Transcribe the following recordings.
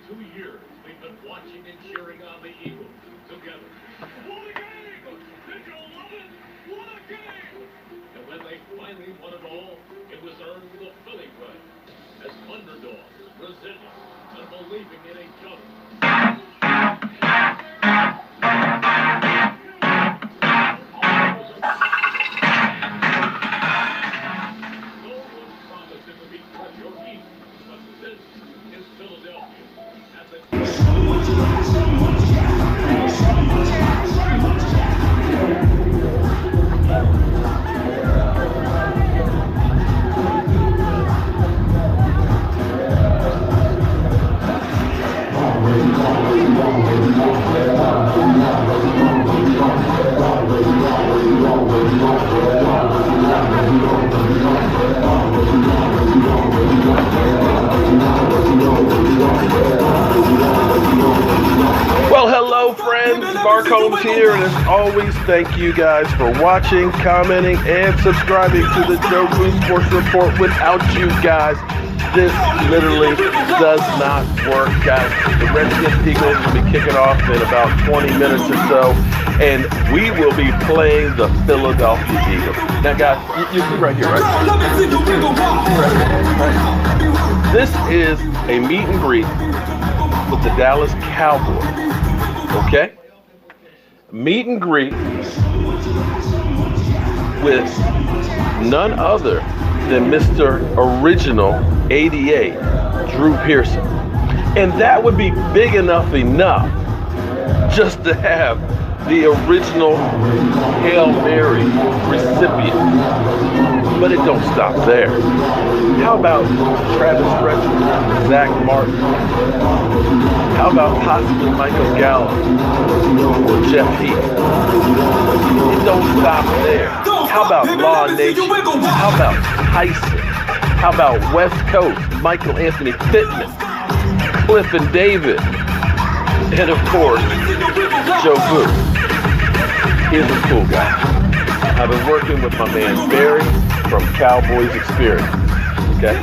22 years, we've been watching and cheering on the Eagles together. What a game! Did you love it? What a game! And when they finally won it all, it was earned the Philly way. As underdogs, resilient, and believing in each other. No one promised it would be pressure easy, but this is Philadelphia. And the Well, hello, friends. Mark Holmes here, and as always, thank you guys for watching, commenting, and subscribing to the Jobu Sports Report. Without you guys, this literally does not work, guys. The Redskins Eagles will be kicking off in about 20 minutes or so, and we will be playing the Philadelphia Eagles. Now, guys, you see right here, right? This is a meet and greet with the Dallas Cowboys. Okay? Meet and greet with none other than Mr. Original 88, Drew Pearson. And that would be big enough just to have the original Hail Mary recipient. But it don't stop there. How about Travis Frederick, Zach Martin? How about possibly Michael Gallup or Jeff Heath? It don't stop there. How about Law Nation? How about Tyson? How about West Coast, Michael Anthony Pittman, Cliff and David, and of course, Jobu. He's a cool guy. I've been working with my man Barry from Cowboys Experience. Okay,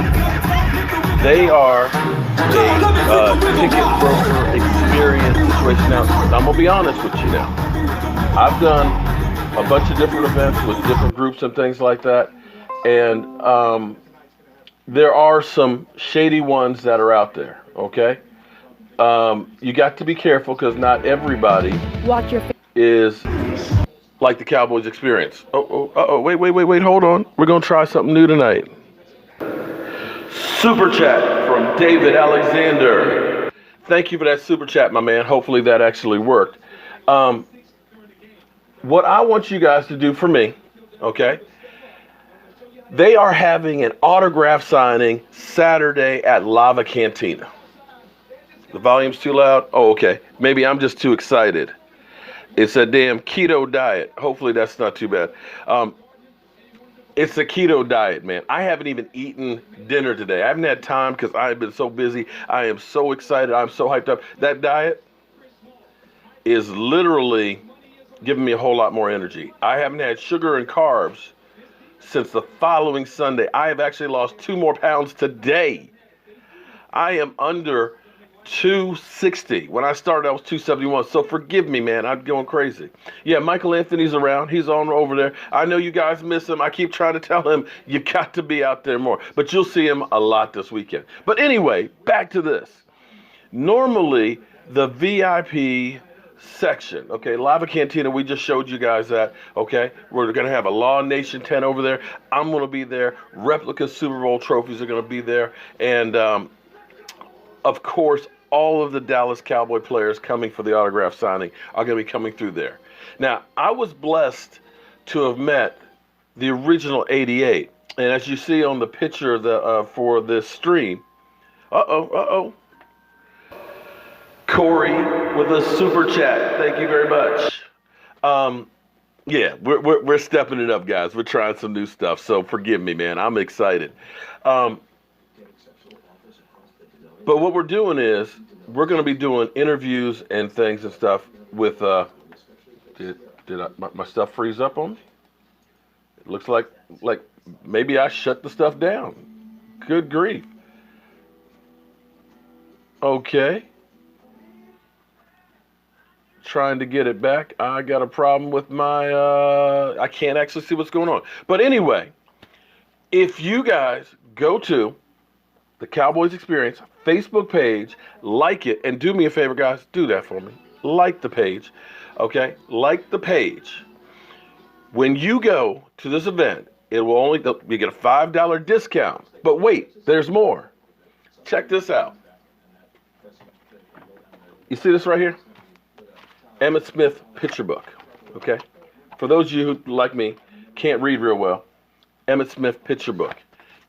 they are a ticket broker experience situation. Now, I'm gonna be honest with you now. I've done a bunch of different events with different groups and things like that, and there are some shady ones that are out there. Okay, you got to be careful because not everybody is like the Cowboys Experience. Wait, hold on. We're going to try something new tonight. Super chat from David Alexander. Thank you for that super chat, my man. Hopefully that actually worked. What I want you guys to do for me, okay? They are having an autograph signing Saturday at Lava Cantina. The volume's too loud? Oh, okay. Maybe I'm just too excited. It's a damn keto diet. Hopefully that's not too bad. It's a keto diet, man. I haven't even eaten dinner today. I haven't had time because I have been so busy. I am so excited. I'm so hyped up. That diet is literally giving me a whole lot more energy. I haven't had sugar and carbs since the following Sunday. I have actually lost 2 more pounds today. I am under 260. When I started, I was 271. So forgive me, man. I'm going crazy. Yeah, Michael Anthony's around. He's on over there. I know you guys miss him. I keep trying to tell him you got to be out there more. But you'll see him a lot this weekend. But anyway, back to this. Normally, the VIP section, okay, Lava Cantina, we just showed you guys that, okay? We're going to have a Law Nation tent over there. I'm going to be there. Replica Super Bowl trophies are going to be there. And, of course, all of the Dallas Cowboy players coming for the autograph signing are going to be coming through there. Now, I was blessed to have met the original 88. And as you see on the picture for this stream, Corey with a super chat. Thank you very much. Yeah, we're stepping it up, guys. We're trying some new stuff, so forgive me, man. I'm excited. But what we're doing is we're going to be doing interviews and things and stuff with. Did my stuff freeze up on me? It looks like maybe I shut the stuff down. Good grief. Okay. Trying to get it back. I got a problem with my, I can't actually see what's going on. But anyway, if you guys go to the Cowboys Experience Facebook page, like it, and do me a favor, guys, do that for me. Like the page, okay? Like the page. When you go to this event, it will only, you get a $5 discount. But wait, there's more. Check this out. You see this right here? Emmitt Smith picture book, okay? For those of you who, like me, can't read real well, Emmitt Smith picture book.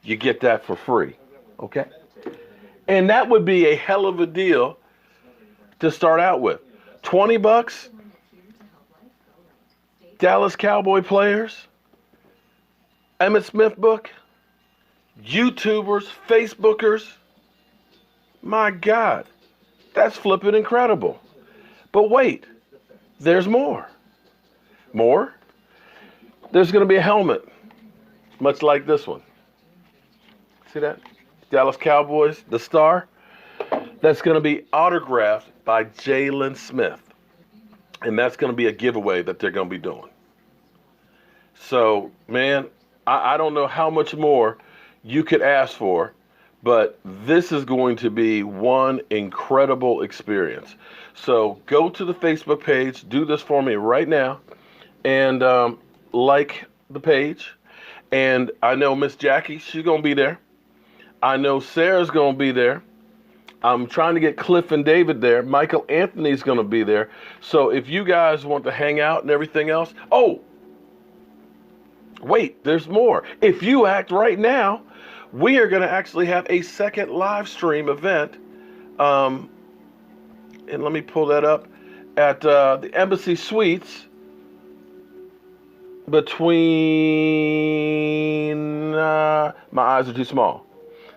You get that for free, okay? And that would be a hell of a deal to start out with. $20, Dallas Cowboy players, Emmitt Smith book, YouTubers, Facebookers. My God, that's flipping incredible. But wait, there's more. More? There's going to be a helmet, much like this one. See that? Dallas Cowboys, the star. That's going to be autographed by Jalen Smith. And that's going to be a giveaway that they're going to be doing. So, man, I don't know how much more you could ask for, but this is going to be one incredible experience. So go to the Facebook page, do this for me right now, and like the page. And I know Miss Jackie, she's going to be there. I know Sarah's going to be there. I'm trying to get Cliff and David there. Michael Anthony's going to be there. So if you guys want to hang out and everything else. Oh, wait, there's more. If you act right now, we are going to actually have a second live stream event. And let me pull that up at the Embassy Suites between, my eyes are too small,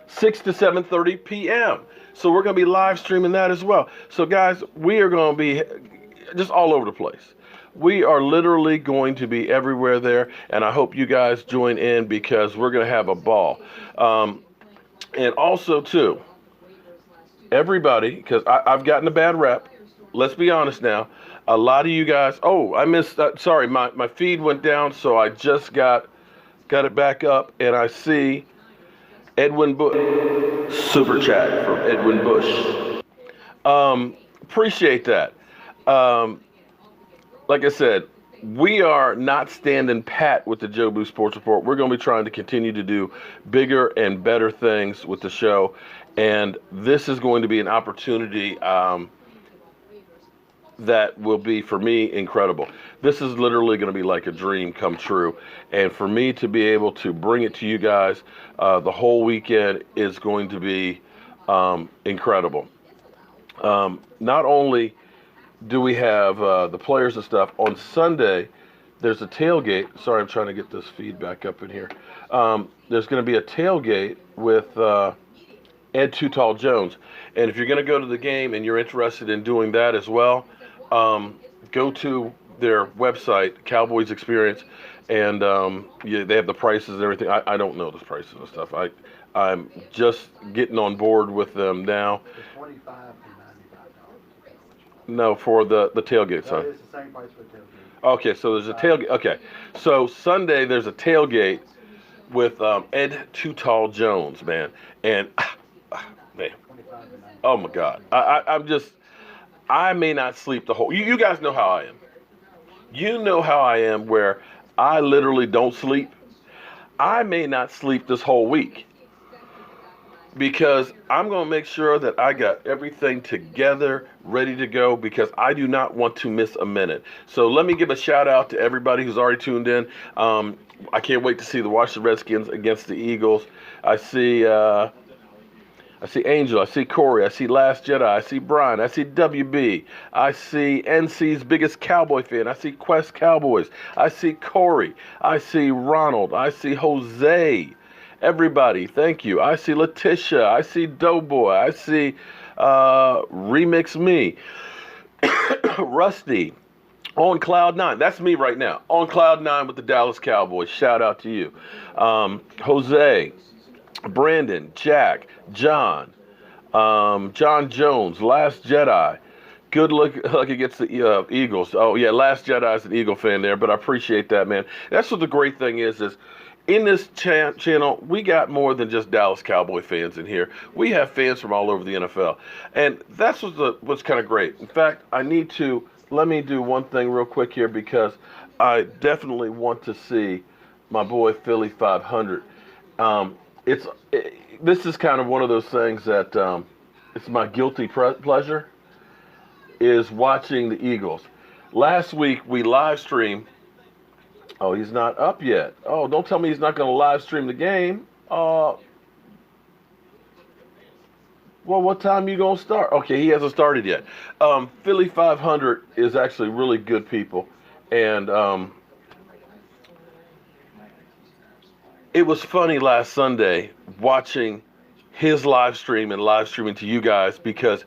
6 to 7:30 p.m. So we're going to be live streaming that as well. So guys, we are going to be just all over the place. We are literally going to be everywhere there, and I hope you guys join in because we're going to have a ball. And also, too, everybody, because I've gotten a bad rep. Let's be honest now. A lot of you guys, oh, I missed, sorry, my feed went down, so I just got it back up, and I see Edwin Bush, super chat from Edwin Bush. Appreciate that. Like I said, we are not standing pat with the Jobu Sports Report. We're going to be trying to continue to do bigger and better things with the show. And this is going to be an opportunity that will be, for me, incredible. This is literally going to be like a dream come true. And for me to be able to bring it to you guys the whole weekend is going to be incredible. Not only do we have the players and stuff, on Sunday, there's a tailgate. Sorry, I'm trying to get this feedback up in here. There's going to be a tailgate with Ed Too Tall Jones. And if you're going to go to the game and you're interested in doing that as well, go to their website, Cowboys Experience, and they have the prices and everything. I don't know the prices and stuff. I'm just getting on board with them now. $25 to $95. No, for the tailgate, son. It's the same price for the tailgate. Okay, so there's a tailgate. Okay, so Sunday there's a tailgate with Ed Too Tall Jones, man, and man, oh my God, I may not sleep the whole. You guys know how I am. You know how I am, where I literally don't sleep. I may not sleep this whole week because I'm going to make sure that I got everything together, ready to go, because I do not want to miss a minute. So let me give a shout out to everybody who's already tuned in. I can't wait to see the Washington Redskins against the Eagles. I see Angel, I see Corey, I see Last Jedi, I see Brian, I see WB, I see NC's biggest Cowboy fan, I see Quest Cowboys, I see Corey, I see Ronald, I see Jose. Everybody, thank you. I see Letitia. I see Doughboy. I see Remix Me. Rusty. On Cloud 9. That's me right now. On Cloud 9 with the Dallas Cowboys. Shout out to you. Jose. Brandon. Jack. John. John Jones, Last Jedi. Good luck against the Eagles. Oh, yeah, Last Jedi is an Eagle fan there, but I appreciate that, man. That's what the great thing is in this channel, we got more than just Dallas Cowboy fans in here. We have fans from all over the NFL. And that's what's kind of great. In fact, let me do one thing real quick here because I definitely want to see my boy Philly 500. This is kind of one of those things that it's my guilty pleasure, is watching the Eagles. Last week we live streamed. Oh, he's not up yet. Oh, don't tell me he's not going to live stream the game. Well, what time you going to start? Okay, he hasn't started yet. Philly 500 is actually really good people. And it was funny last Sunday watching his live stream and live streaming to you guys because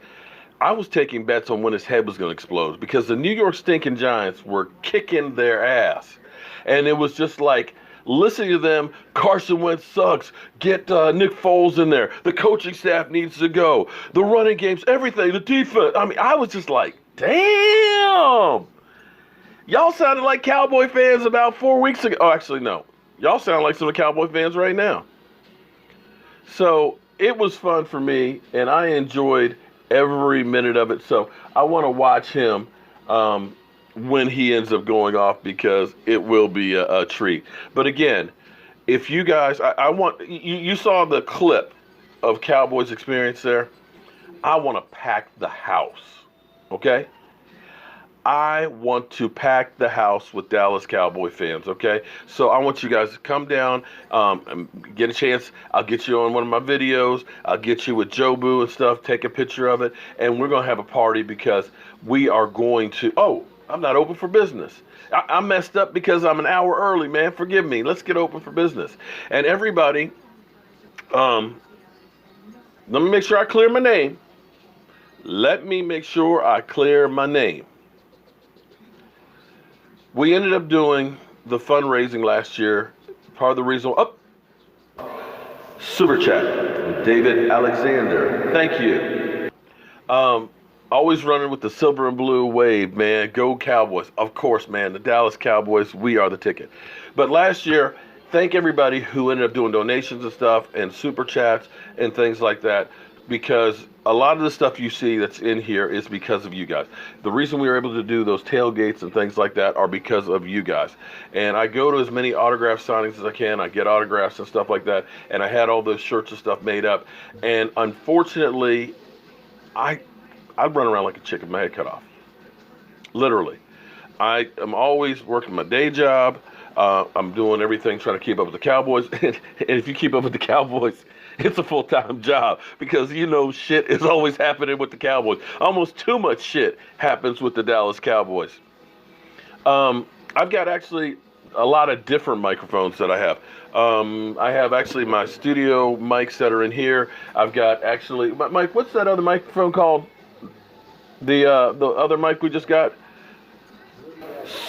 I was taking bets on when his head was going to explode because the New York stinking Giants were kicking their ass. And it was just like listening to them. Carson Wentz sucks. Get Nick Foles in there. The coaching staff needs to go. The running games, everything, the defense. I mean, I was just like, damn. Y'all sounded like Cowboy fans about 4 weeks ago. Oh, actually, no. Y'all sound like some of the Cowboy fans right now. So it was fun for me, and I enjoyed every minute of it. So I want to watch him when he ends up going off because it will be a treat. But again, if you guys, I want, you saw the clip of Cowboys experience there. I want to pack the house, okay? I want to pack the house with Dallas Cowboy fans, okay? So I want you guys to come down, and get a chance. I'll get you on one of my videos. I'll get you with Jobu and stuff, take a picture of it, and we're going to have a party because we are going to, I'm not open for business. I messed up because I'm an hour early, man. Forgive me. Let's get open for business. And everybody, let me make sure I clear my name. Let me make sure I clear my name. We ended up doing the fundraising last year. Part of the reason, Super Chat with David Alexander. Thank you. Always running with the silver and blue wave, man. Go Cowboys. Of course, man. The Dallas Cowboys, we are the ticket. But last year, thank everybody who ended up doing donations and stuff and super chats and things like that, because a lot of the stuff you see that's in here is because of you guys. The reason we were able to do those tailgates and things like that are because of you guys. And I go to as many autograph signings as I can. I get autographs and stuff like that. And I had all those shirts and stuff made up. And unfortunately, I'd run around like a chicken, my head cut off. Literally. I am always working my day job. I'm doing everything trying to keep up with the Cowboys. And if you keep up with the Cowboys, it's a full-time job because, shit is always happening with the Cowboys. Almost too much shit happens with the Dallas Cowboys. I've got actually a lot of different microphones that I have. I have actually my studio mics that are in here. I've got actually, Mike, what's that other microphone called? The other mic we just got?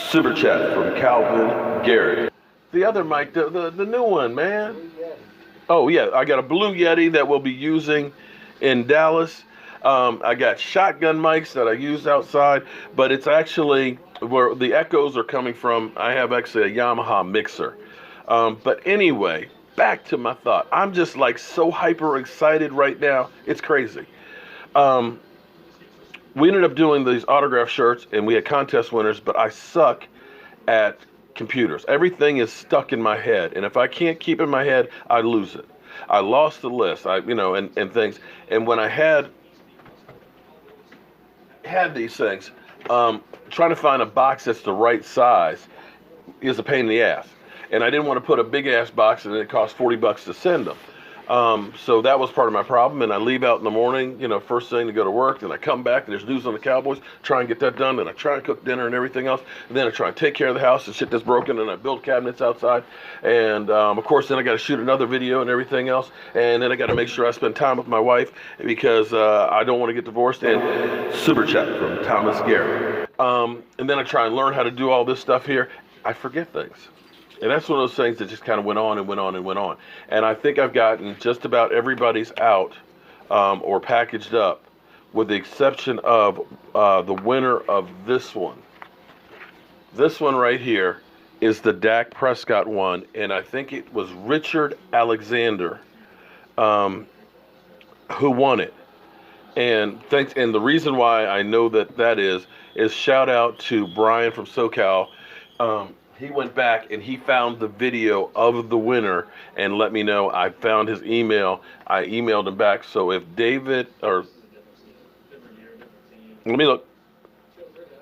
Super Chat from Calvin Garrett. The other mic, the new one, man. Oh, yeah, I got a Blue Yeti that we'll be using in Dallas. I got shotgun mics that I use outside, but it's actually where the echoes are coming from. I have actually a Yamaha mixer. But anyway, back to my thought. I'm just like so hyper excited right now. It's crazy. We ended up doing these autograph shirts, and we had contest winners, but I suck at computers. Everything is stuck in my head, and if I can't keep it in my head, I lose it. I lost the list, and things. And when I had these things, trying to find a box that's the right size is a pain in the ass. And I didn't want to put a big ass box, and it cost $40 to send them. So that was part of my problem, and I leave out in the morning, first thing to go to work, then I come back, and there's news on the Cowboys, try and get that done, then I try and cook dinner and everything else, and then I try and take care of the house and shit that's broken, and I build cabinets outside, and of course then I got to shoot another video and everything else, and then I got to make sure I spend time with my wife, because I don't want to get divorced, and Super Chat from Thomas Garrett. And then I try and learn how to do all this stuff here. I forget things. And that's one of those things that just kind of went on and went on and went on. And I think I've gotten just about everybody's out or packaged up, with the exception of the winner of this one. This one right here is the Dak Prescott one, and I think it was Richard Alexander who won it. And the reason why I know that is shout out to Brian from SoCal. He went back and he found the video of the winner and let me know. I found his email. I emailed him back. So if David or let me look.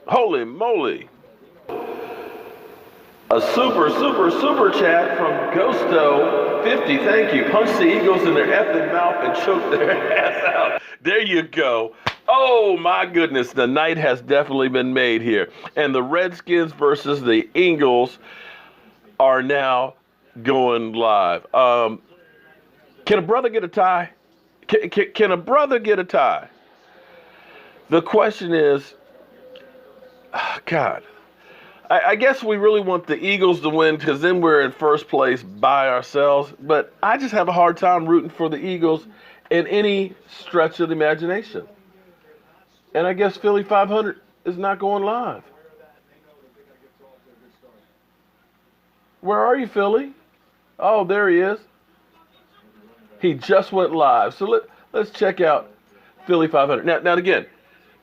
Holy moly. A super chat from Ghosto 50. Thank you. Punch the Eagles in their effing mouth and choke their ass out. There you go. Oh my goodness, the night has definitely been made here. And the Redskins versus the Eagles are now going live. Can a brother get a tie? Can a brother get a tie? The question is, God, I guess we really want the Eagles to win because then we're in first place by ourselves. But I just have a hard time rooting for the Eagles in any stretch of the imagination. And I guess Philly 500 is not going live. Where are you, Philly? Oh, there he is. He just went live. So let's check out Philly 500. Now again,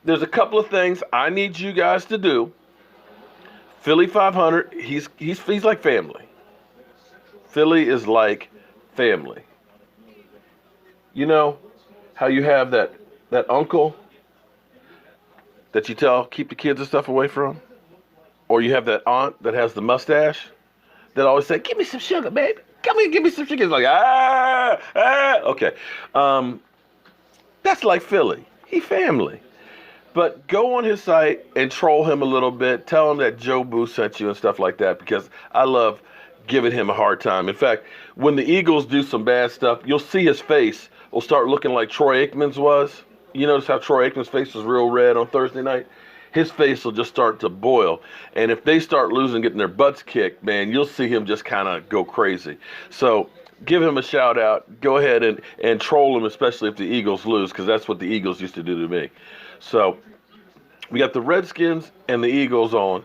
there's a couple of things I need you guys to do. Philly 500, he's like family. Philly is like family. You know how you have that uncle that you tell keep the kids and stuff away from? Or you have that aunt that has the mustache that always say, give me some sugar, baby. Come here, give me some sugar. It's like, okay. That's like Philly. He family. But go on his site and troll him a little bit. Tell him that Jobu sent you and stuff like that because I love giving him a hard time. In fact, when the Eagles do some bad stuff, you'll see his face will start looking like Troy Aikman's was. You notice how Troy Aikman's face was real red on Thursday night? His face will just start to boil. And if they start losing, getting their butts kicked, man, you'll see him just kind of go crazy. So give him a shout out. Go ahead and troll him, especially if the Eagles lose, because that's what the Eagles used to do to me. So we got the Redskins and the Eagles on.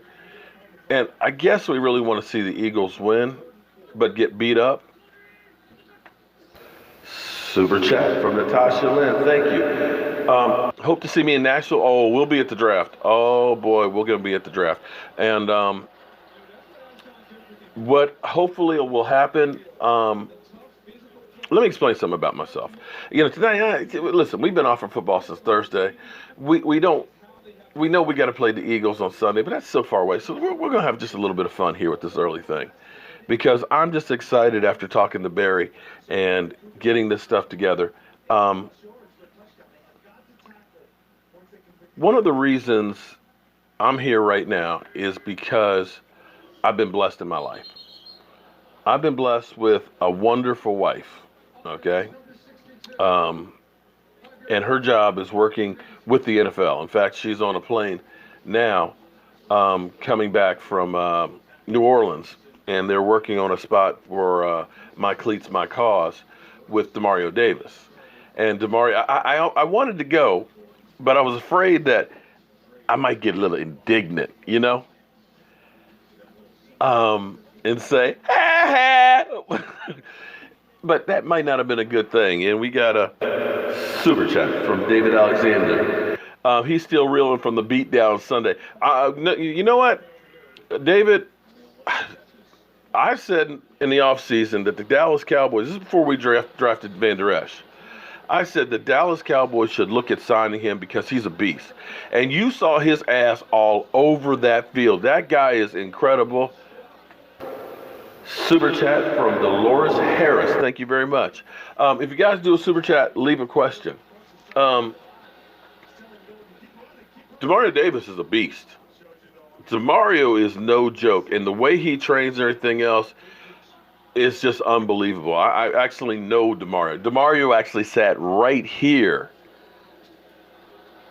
And I guess we really want to see the Eagles win, but get beat up. Super chat from Natasha Lynn. Thank you. Hope to see me in Nashville. Oh, we'll be at the draft. Oh, boy, we're going to be at the draft. And what hopefully will happen, let me explain something about myself. You know, tonight, listen, we've been off from football since Thursday. We know we got to play the Eagles on Sunday, but that's so far away. So we're going to have just a little bit of fun here with this early thing. Because I'm just excited after talking to Barry and getting this stuff together. One of the reasons I'm here right now is because I've been blessed in my life. I've been blessed with a wonderful wife, okay? And her job is working with the NFL. In fact, she's on a plane now coming back from New Orleans. And they're working on a spot for My Cleats, My Cause with Demario Davis. And Demario, I wanted to go, but I was afraid that I might get a little indignant, you know? And say, but that might not have been a good thing. And we got a super chat from David Alexander. He's still reeling from the beatdown Sunday. You know what, David? I've said in the offseason that the Dallas Cowboys, this is before we drafted Van Der Esch, I said the Dallas Cowboys should look at signing him because he's a beast. And you saw his ass all over that field. That guy is incredible. Super chat from Dolores Harris. Thank you very much. If you guys do a super chat, leave a question. Demario Davis is a beast. Demario is no joke, and the way he trains and everything else is just unbelievable. I actually know Demario. Demario actually sat right here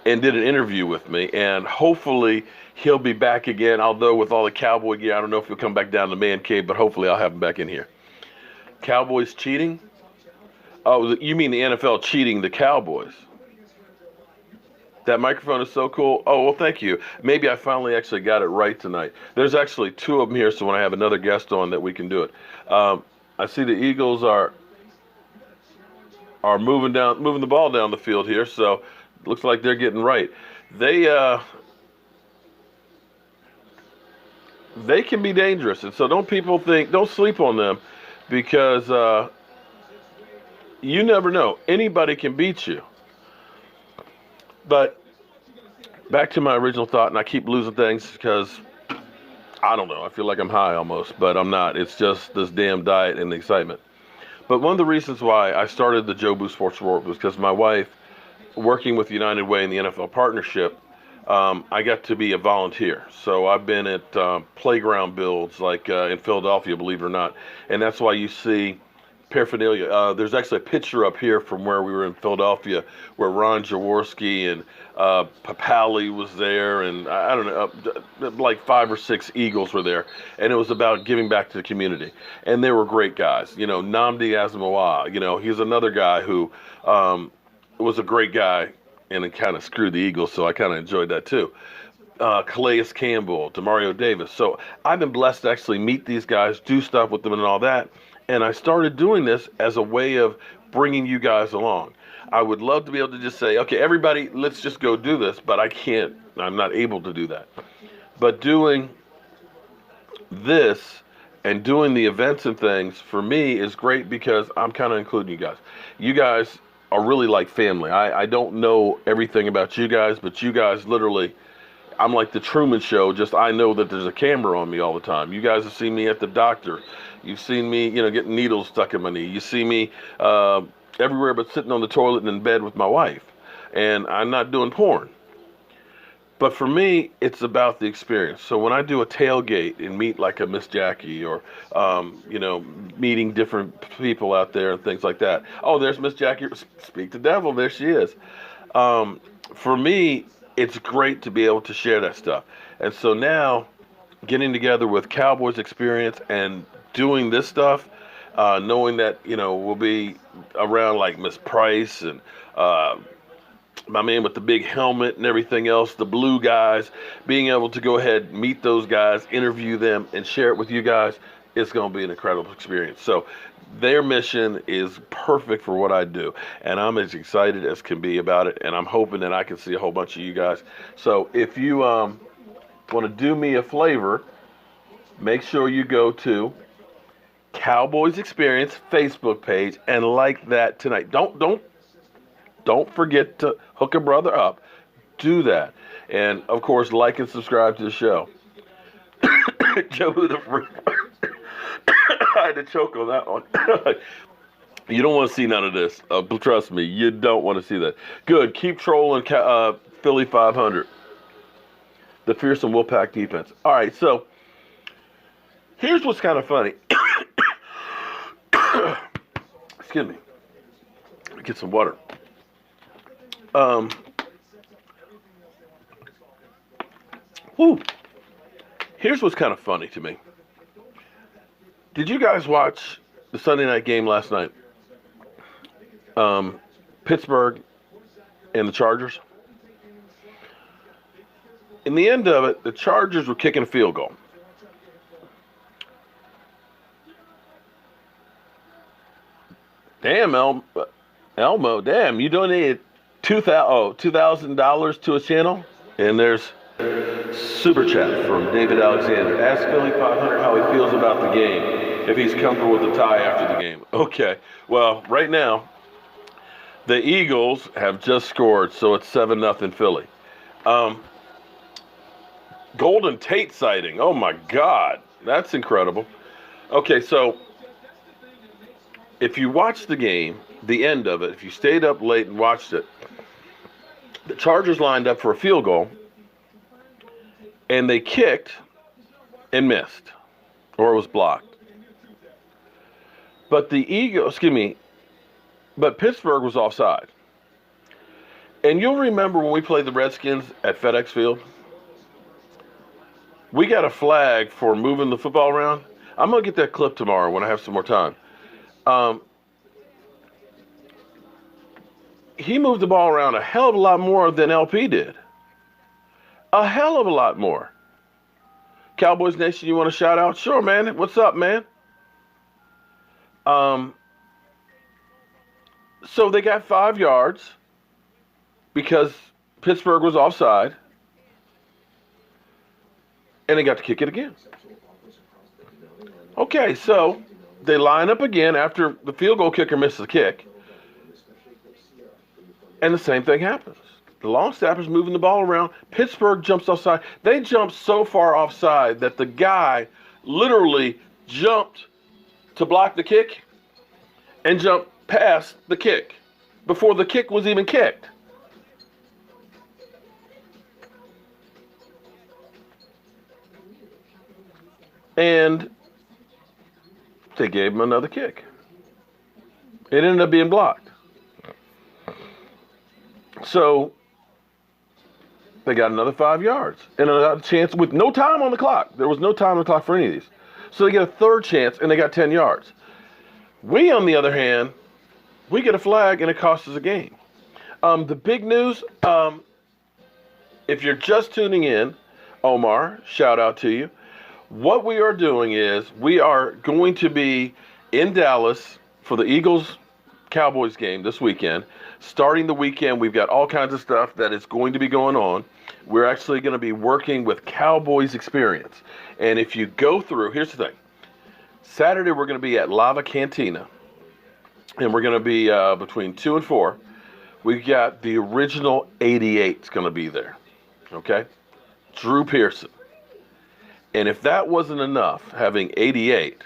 and did an interview with me, and hopefully he'll be back again, although with all the Cowboy gear, I don't know if he'll come back down to Man Cave, but hopefully I'll have him back in here. Cowboys cheating? Oh, you mean the NFL cheating the Cowboys? That microphone is so cool. Oh, well, thank you. Maybe I finally actually got it right tonight. There's actually two of them here, so when I have another guest on that we can do it. I see the Eagles are moving the ball down the field here, so looks like they're getting right. They can be dangerous, and so don't sleep on them, because you never know. Anybody can beat you. But back to my original thought, and I keep losing things because I don't know. I feel like I'm high almost, but I'm not. It's just this damn diet and the excitement. But one of the reasons why I started the Jobu Sports Report was because my wife, working with United Way in the NFL partnership, I got to be a volunteer. So I've been at playground builds like in Philadelphia, believe it or not. And that's why you see paraphernalia. There's actually a picture up here from where we were in Philadelphia where Ron Jaworski and Papali was there, and I don't know, like 5 or 6 Eagles were there, and it was about giving back to the community. And they were great guys. You know, Nnamdi Asomugha, you know, he's another guy who was a great guy, and it kind of screwed the Eagles, so I kind of enjoyed that too. Calais Campbell, Demario Davis. So I've been blessed to actually meet these guys, do stuff with them and all that. And I started doing this as a way of bringing you guys along. I would love to be able to just say, okay, everybody, let's just go do this, but I can't. I'm not able to do that. But doing this and doing the events and things for me is great because I'm kind of including you guys. You guys are really like family. I don't know everything about you guys, but you guys literally, I'm like the Truman Show, just I know that there's a camera on me all the time. You guys have seen me at the doctor. You've seen me, you know, getting needles stuck in my knee. You see me everywhere but sitting on the toilet and in bed with my wife. And I'm not doing porn. But for me, it's about the experience. So when I do a tailgate and meet like a Miss Jackie or, you know, meeting different people out there and things like that. Oh, there's Miss Jackie. Speak the devil. There she is. For me, it's great to be able to share that stuff. And so now getting together with Cowboys experience and doing this stuff, knowing that, you know, we'll be around like Miss Price and my man with the big helmet and everything else, the blue guys, being able to go ahead, meet those guys, interview them, and share it with you guys, it's going to be an incredible experience. So their mission is perfect for what I do, and I'm as excited as can be about it, and I'm hoping that I can see a whole bunch of you guys. So if you want to do me a favor, make sure you go to Cowboys Experience Facebook page and like that tonight. Don't forget to hook a brother up. Do that. And, of course, like and subscribe to the show. Jobu the Freak. I had to choke on that one. You don't want to see none of this. Trust me, you don't want to see that. Good. Keep trolling Philly 500. The fearsome Wolfpack defense. All right, so here's what's kind of funny. Excuse me. Let me get some water. Here's what's kind of funny to me. Did you guys watch the Sunday night game last night? Pittsburgh and the Chargers? In the end of it, the Chargers were kicking a field goal. Damn, Elmo, damn, you donated $2,000 to a channel? And there's super chat from David Alexander. Ask Philly 500 how he feels about the game, if he's comfortable with the tie after the game. Okay, well, right now, the Eagles have just scored, so it's 7-0 Philly. Golden Tate sighting. Oh, my God. That's incredible. Okay, so if you watch the game, the end of it, if you stayed up late and watched it, the Chargers lined up for a field goal, and they kicked and missed, or it was blocked. But but Pittsburgh was offside. And you'll remember when we played the Redskins at FedEx Field, we got a flag for moving the football around. I'm going to get that clip tomorrow when I have some more time. he moved the ball around a hell of a lot more than LP did. A hell of a lot more. Cowboys Nation, you want to shout out? Sure, man. What's up, man? So they got 5 yards because Pittsburgh was offside, and they got to kick it again. Okay, so they line up again after the field goal kicker misses the kick, and the same thing happens. The long snapper's moving the ball around. Pittsburgh jumps offside. They jumped so far offside that the guy literally jumped to block the kick and jumped past the kick before the kick was even kicked. And they gave him another kick. It ended up being blocked. So they got another 5 yards and another chance with no time on the clock. There was no time on the clock for any of these. So they get a third chance and they got 10 yards. We, on the other hand, we get a flag and it costs us a game. The big news, if you're just tuning in, Omar, shout out to you. What we are doing is we are going to be in Dallas for the Eagles-Cowboys game this weekend. Starting the weekend, we've got all kinds of stuff that is going to be going on. We're actually going to be working with Cowboys Experience. And if you go through, here's the thing. Saturday, we're going to be at Lava Cantina. And we're going to be between 2 and 4. We've got the original 88's going to be there. Okay? Drew Pearson. And if that wasn't enough, having 88,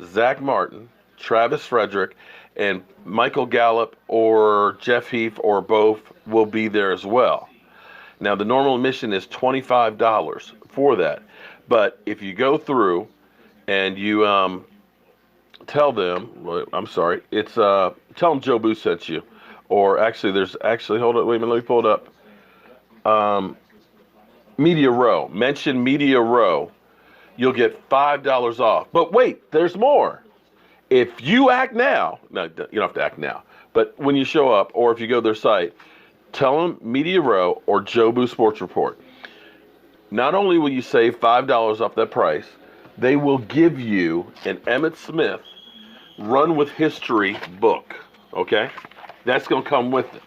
Zach Martin, Travis Frederick, and Michael Gallup or Jeff Heath or both will be there as well. Now, the normal admission is $25 for that. But if you go through and you tell them, I'm sorry, it's tell them Jobu sent you. Or actually, hold on, wait a minute, let me pull it up. Media Row. Mention Media Row. You'll get $5 off. But wait, there's more. If you act now, no, you don't have to act now, but when you show up or if you go to their site, tell them Media Row or Jobu Sports Report. Not only will you save $5 off that price, they will give you an Emmitt Smith Run with History book. Okay? That's going to come with it.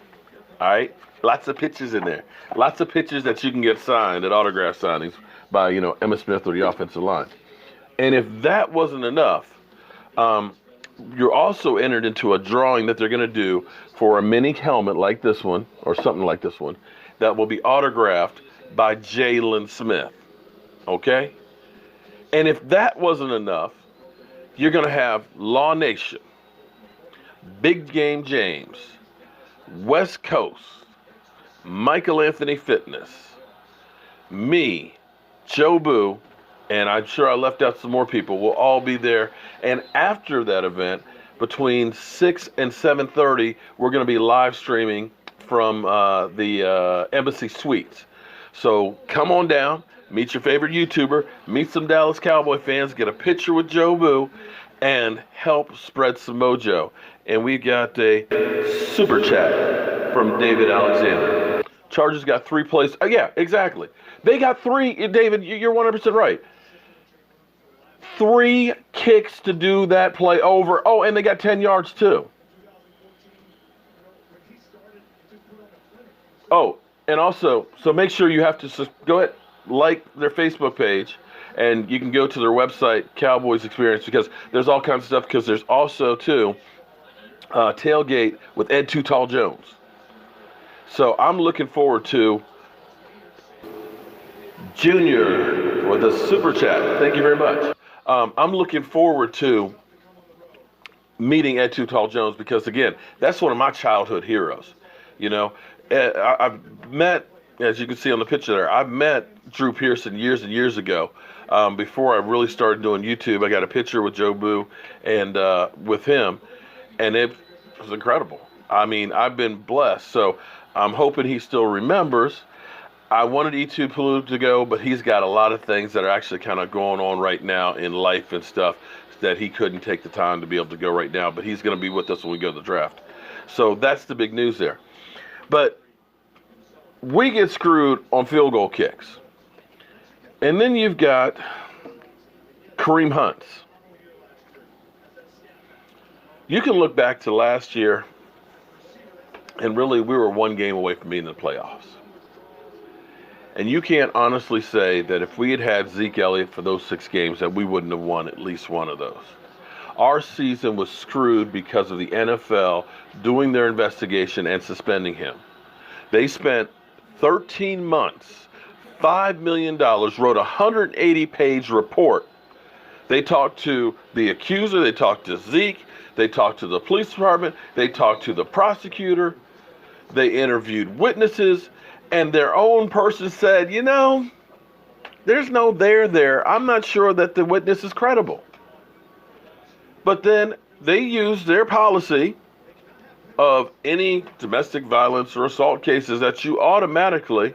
All right? Lots of pictures in there. Lots of pictures that you can get signed at autograph signings by, Emmitt Smith or the offensive line. And if that wasn't enough, you're also entered into a drawing that they're going to do for a mini helmet like this one, or something like this one, that will be autographed by Jalen Smith. Okay? And if that wasn't enough, you're going to have Law Nation, Big Game James, West Coast, Michael Anthony Fitness, me, Jobu, and I'm sure I left out some more people, will all be there. And after that event, between 6 and 7:30, we're going to be live streaming from the Embassy Suites. So come on down, meet your favorite YouTuber, meet some Dallas Cowboy fans, get a picture with Jobu, and help spread some mojo. And we got a super chat from David Alexander. Chargers got 3 plays. Oh, yeah, exactly. They got 3. David, you're 100% right. 3 kicks to do that play over. Oh, and they got 10 yards too. Oh, and also, so make sure you have to go ahead, like their Facebook page, and you can go to their website, Cowboys Experience, because there's all kinds of stuff, because there's also, too, tailgate with Ed Too Tall Jones. So I'm looking forward to Junior with a super chat. Thank you very much. I'm looking forward to meeting Ed Too Tall Jones because, again, that's one of my childhood heroes. I've met, as you can see on the picture there, I've met Drew Pearson years and years ago. Before I really started doing YouTube, I got a picture with Jobu and with him, and it was incredible. I mean, I've been blessed, so I'm hoping he still remembers. I wanted E2 Paloo to go, but he's got a lot of things that are actually kind of going on right now in life and stuff that he couldn't take the time to be able to go right now, but he's going to be with us when we go to the draft. So that's the big news there. But we get screwed on field goal kicks. And then you've got Kareem Hunt. You can look back to last year, and really we were one game away from being in the playoffs. And you can't honestly say that if we had had Zeke Elliott for those 6 games that we wouldn't have won at least one of those. Our season was screwed because of the NFL doing their investigation and suspending him. They spent 13 months, $5 million, wrote a 180-page report. They talked to the accuser, they talked to Zeke, they talked to the police department, they talked to the prosecutor, they interviewed witnesses, and their own person said, you know, there's no there. I'm not sure that the witness is credible. But then they used their policy of any domestic violence or assault cases that you automatically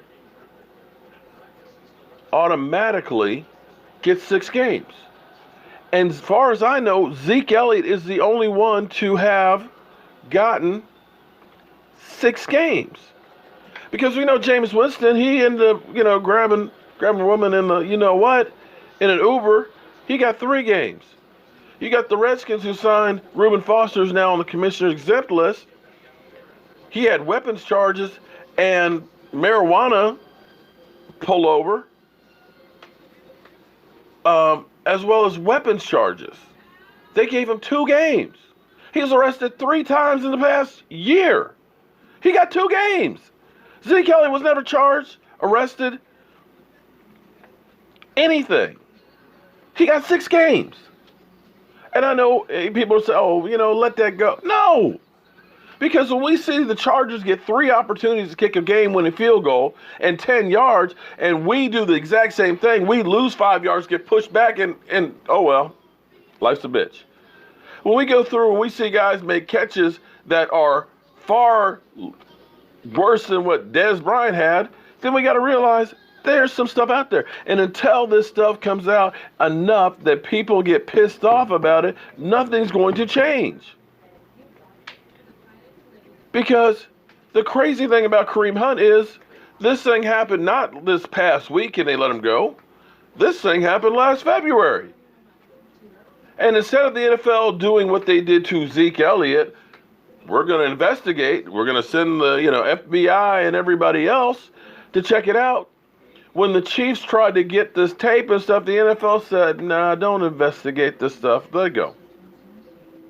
get 6 games. And as far as I know, Zeke Elliott is the only one to have gotten 6 games. Because we know Jameis Winston, he ended up, grabbing a woman in in an Uber. He got 3 games. You got the Redskins who signed Reuben Foster, who's now on the commissioner's exempt list. He had weapons charges and marijuana pullover, as well as weapons charges. They gave him 2 games. He was arrested 3 times in the past year. He got 2 games. Zeke Elliott was never charged, arrested, anything. He got 6 games. And I know people say, let that go. No! Because when we see the Chargers get 3 opportunities to kick a game-winning field goal and 10 yards, and we do the exact same thing, we lose 5 yards, get pushed back, and oh well, life's a bitch. When we go through and we see guys make catches that are far worse than what Dez Bryant had, then we got to realize there's some stuff out there. And until this stuff comes out enough that people get pissed off about it, nothing's going to change. Because the crazy thing about Kareem Hunt is this thing happened not this past week and they let him go. This thing happened last February. And instead of the NFL doing what they did to Zeke Elliott, we're going to investigate. We're going to send the FBI and everybody else to check it out. When the Chiefs tried to get this tape and stuff, the NFL said, nah, don't investigate this stuff. Let it go.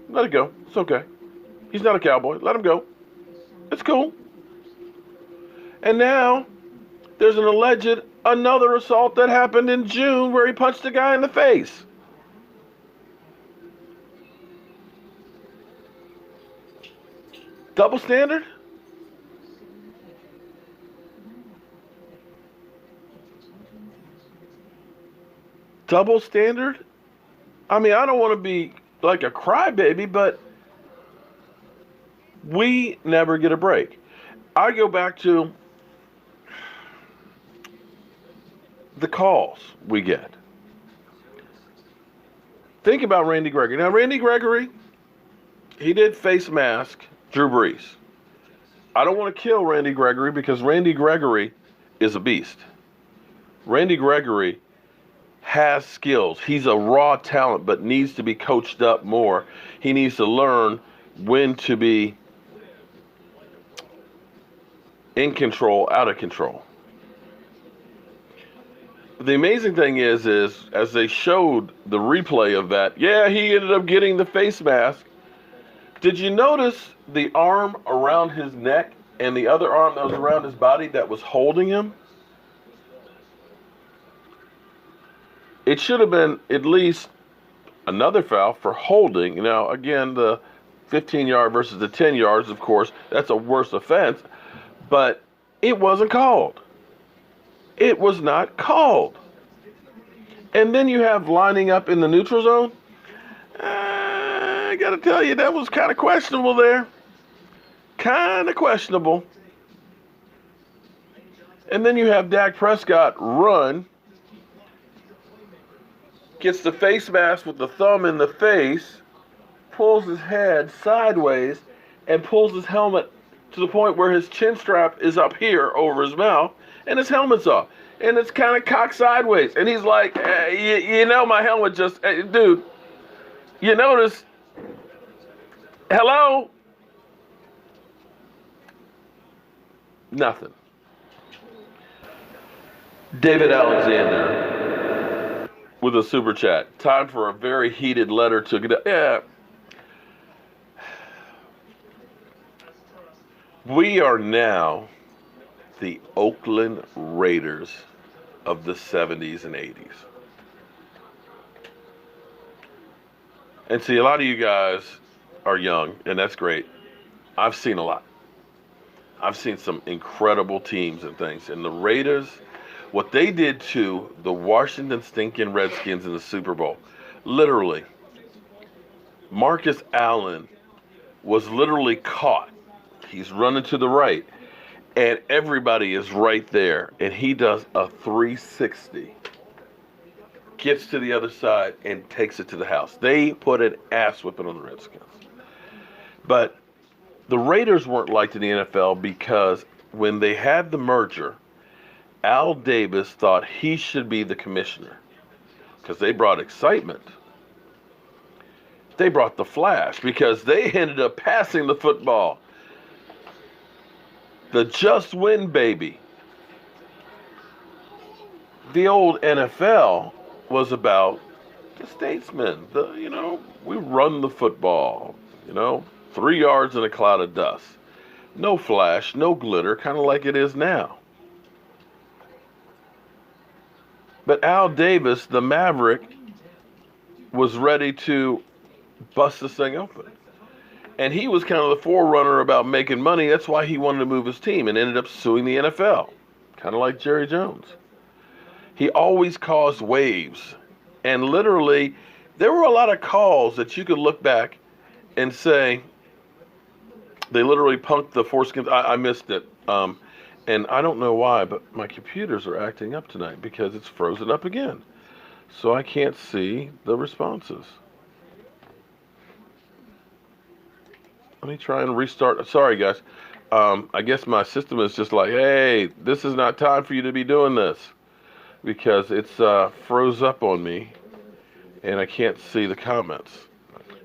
Let it go. It's okay. He's not a Cowboy. Let him go. It's cool. And now there's an alleged another assault that happened in June where he punched a guy in the face. Double standard? Double standard? I mean, I don't want to be like a crybaby, but we never get a break. I go back to the calls we get. Think about Randy Gregory. Now, Randy Gregory, he did face mask Drew Brees. I don't want to kill Randy Gregory because Randy Gregory is a beast. Randy Gregory has skills. He's a raw talent, but needs to be coached up more. He needs to learn when to be in control, out of control. The amazing thing is as they showed the replay of that, yeah, he ended up getting the face mask. Did you notice the arm around his neck and the other arm that was around his body that was holding him? It should have been at least another foul for holding. Now, again, the 15-yard versus the 10 yards, of course, that's a worse offense. But it wasn't called. It was not called. And then you have lining up in the neutral zone. I got to tell you, that was kind of questionable there. Kind of questionable. And then you have Dak Prescott run. Gets the face mask with the thumb in the face. Pulls his head sideways and pulls his helmet to the point where his chin strap is up here over his mouth and his helmet's off. And it's kind of cocked sideways. And he's like, you know, my helmet just, dude, you notice, hello? Nothing. David Alexander with a super chat. Time for a very heated letter to get. Yeah. We are now the Oakland Raiders of the 70s and 80s. And see, a lot of you guys are young, and that's great. I've seen a lot. I've seen some incredible teams and things. And the Raiders, what they did to the Washington stinking Redskins in the Super Bowl, literally, Marcus Allen was literally caught. He's running to the right, and everybody is right there. And he does a 360, gets to the other side, and takes it to the house. They put an ass whipping on the Redskins. But the Raiders weren't liked in the NFL because when they had the merger, Al Davis thought he should be the commissioner because they brought excitement. They brought the flash because they ended up passing the football. The just win, baby. The old NFL was about the statesman. We run the football, 3 yards in a cloud of dust. No flash, no glitter, kind of like it is now. But Al Davis, the Maverick, was ready to bust this thing open. And he was kind of the forerunner about making money. That's why he wanted to move his team and ended up suing the NFL, kind of like Jerry Jones. He always caused waves. And literally, there were a lot of calls that you could look back and say, they literally punked the foreskins. I missed it. And I don't know why, but my computers are acting up tonight because it's frozen up again. So I can't see the responses. Let me try and restart. Sorry, guys. I guess my system is just like, hey, this is not time for you to be doing this because it's froze up on me and I can't see the comments.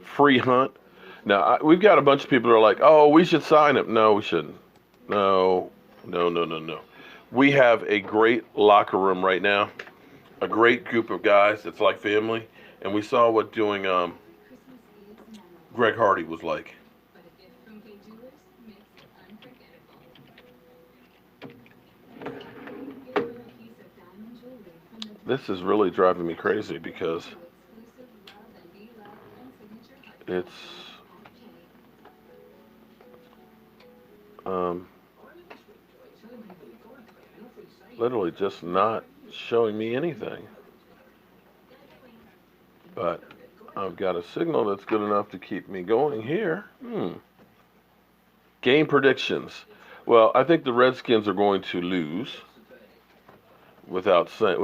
Free Hunt. Now, we've got a bunch of people who are like, oh, we should sign him. No, we shouldn't. No. We have a great locker room right now, a great group of guys. It's like family. And we saw what doing Greg Hardy was like. This is really driving me crazy because it's literally just not showing me anything. But I've got a signal that's good enough to keep me going here. Game predictions. Well, I think the Redskins are going to lose. Without a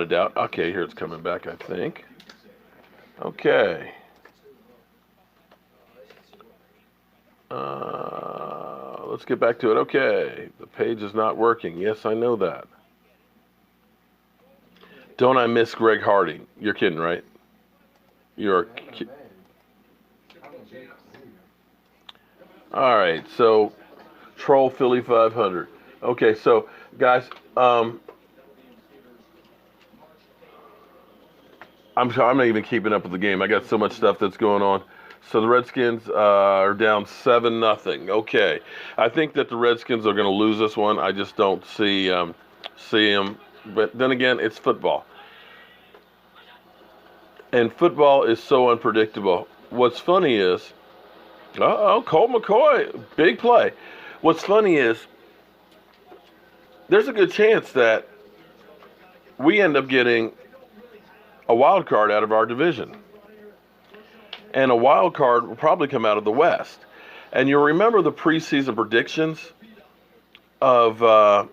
doubt. Okay, here it's coming back, I think. Okay. Let's get back to it. Okay, the page is not working. Yes, I know that. Don't I miss Greg Hardy? You're kidding, right? All right, so Troll Philly 500. Okay, so guys, I'm not even keeping up with the game. I got so much stuff that's going on. So the Redskins are down 7-0. Okay, I think that the Redskins are going to lose this one. I just don't see them. But then again, it's football, and football is so unpredictable. What's funny is, Colt McCoy, big play. What's funny is, there's a good chance that we end up getting a wild card out of our division. And a wild card will probably come out of the West. And you'll remember the preseason predictions of the